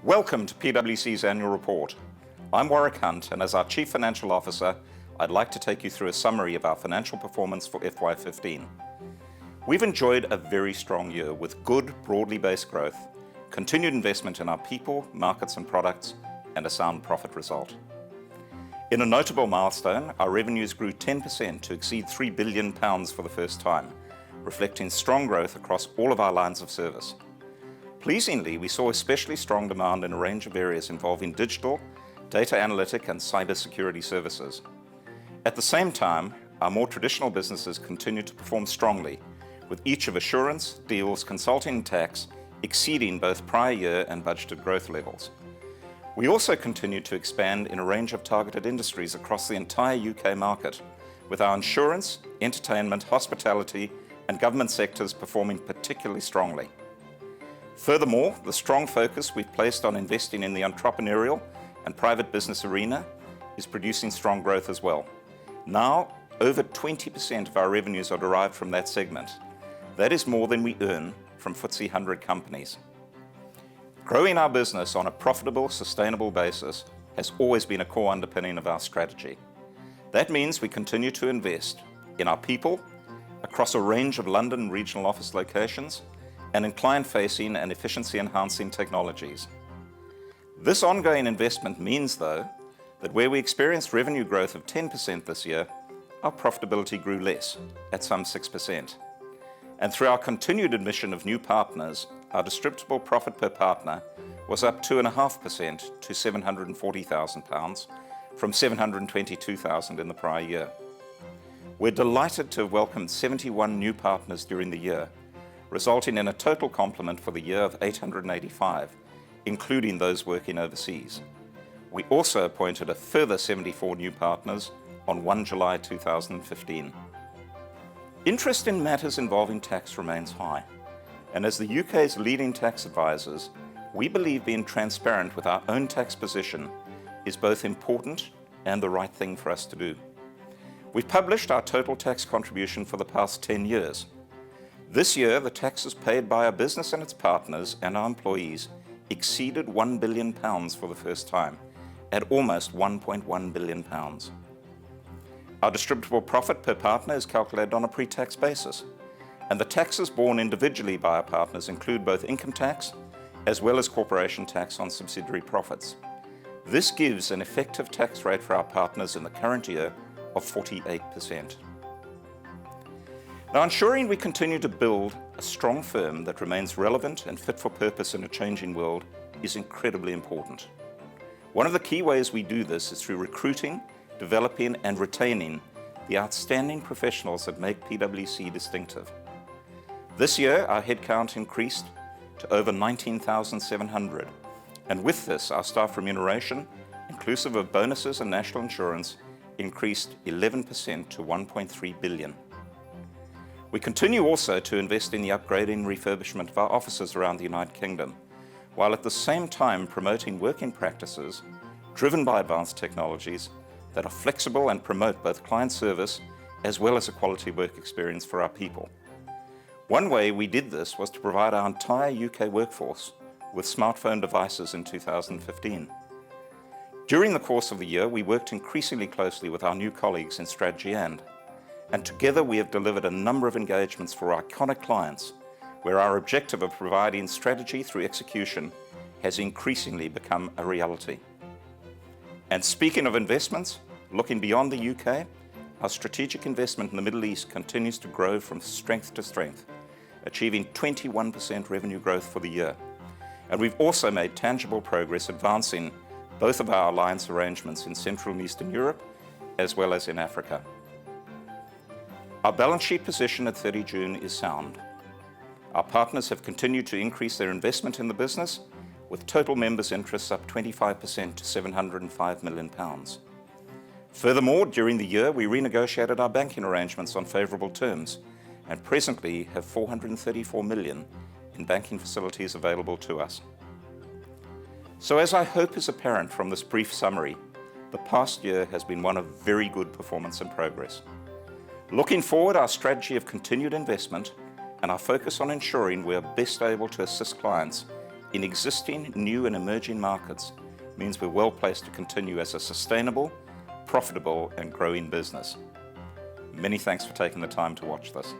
Welcome to PwC's annual report. I'm Warwick and as our Chief Financial Officer, I'd like to take you through a summary of our financial performance for FY15. We've enjoyed a very strong year with good, broadly based growth, continued investment in our people, markets and products, and a sound profit result. In a notable milestone, our revenues grew 10% to exceed £3 billion for the first time, reflecting strong growth across all of our lines of service. Pleasingly, we saw especially strong demand in a range of areas involving digital, data analytic and cybersecurity services. At the same time, our more traditional businesses continued to perform strongly, with each of assurance, deals, consulting and tax exceeding both prior year and budgeted growth levels. We also continued to expand in a range of targeted industries across the entire UK market, with our insurance, entertainment, hospitality and government sectors performing particularly strongly. Furthermore, the strong focus we've placed on investing in the entrepreneurial and private business arena is producing strong growth as well. Now, over 20% of our revenues are derived from that segment. That is more than we earn from FTSE 100 companies. Growing our business on a profitable, sustainable basis has always been a core underpinning of our strategy. That means we continue to invest in our people, across a range of London regional office locations, and in client-facing and efficiency-enhancing technologies. This ongoing investment means, though, that where we experienced revenue growth of 10% this year, our profitability grew less, at some 6%. And through our continued admission of new partners, our distributable profit per partner was up 2.5% to £740,000 from £722,000 in the prior year. We're delighted to have welcomed 71 new partners during the year, resulting in a total complement for the year of 885, including those working overseas. We also appointed a further 74 new partners on 1 July 2015. Interest in matters involving tax remains high, and as the UK's leading tax advisors, we believe being transparent with our own tax position is both important and the right thing for us to do. We've published our total tax contribution for the past 10 years. This year, the taxes paid by our business and its partners and our employees exceeded £1 billion for the first time, at almost £1.1 billion. Our distributable profit per partner is calculated on a pre-tax basis, and the taxes borne individually by our partners include both income tax as well as corporation tax on subsidiary profits. This gives an effective tax rate for our partners in the current year of 48%. Now, ensuring we continue to build a strong firm that remains relevant and fit for purpose in a changing world is incredibly important. One of the key ways we do this is through recruiting, developing and retaining the outstanding professionals that make PwC distinctive. This year, our headcount increased to over 19,700, and with this, our staff remuneration, inclusive of bonuses and national insurance, increased 11% to £1.3 billion. We continue also to invest in the upgrading and refurbishment of our offices around the United Kingdom, while at the same time promoting working practices driven by advanced technologies that are flexible and promote both client service as well as a quality work experience for our people. One way we did this was to provide our entire UK workforce with smartphone devices in 2015. During the course of the year, we worked increasingly closely with our new colleagues in strategy and together we have delivered a number of engagements for iconic clients where our objective of providing strategy through execution has increasingly become a reality. And speaking of investments, looking beyond the UK, our strategic investment in the Middle East continues to grow from strength to strength, achieving 21% revenue growth for the year. And we've also made tangible progress advancing both of our alliance arrangements in Central and Eastern Europe, as well as in Africa. Our balance sheet position at 30 June is sound. Our partners have continued to increase their investment in the business, with total members' interests up 25% to £705 million. Furthermore, during the year, we renegotiated our banking arrangements on favourable terms and presently have £434 million in banking facilities available to us. So as I hope is apparent from this brief summary, the past year has been one of very good performance and progress. Looking forward, our strategy of continued investment and our focus on ensuring we are best able to assist clients in existing, new and emerging markets means we're well placed to continue as a sustainable, profitable and growing business. Many thanks for taking the time to watch this.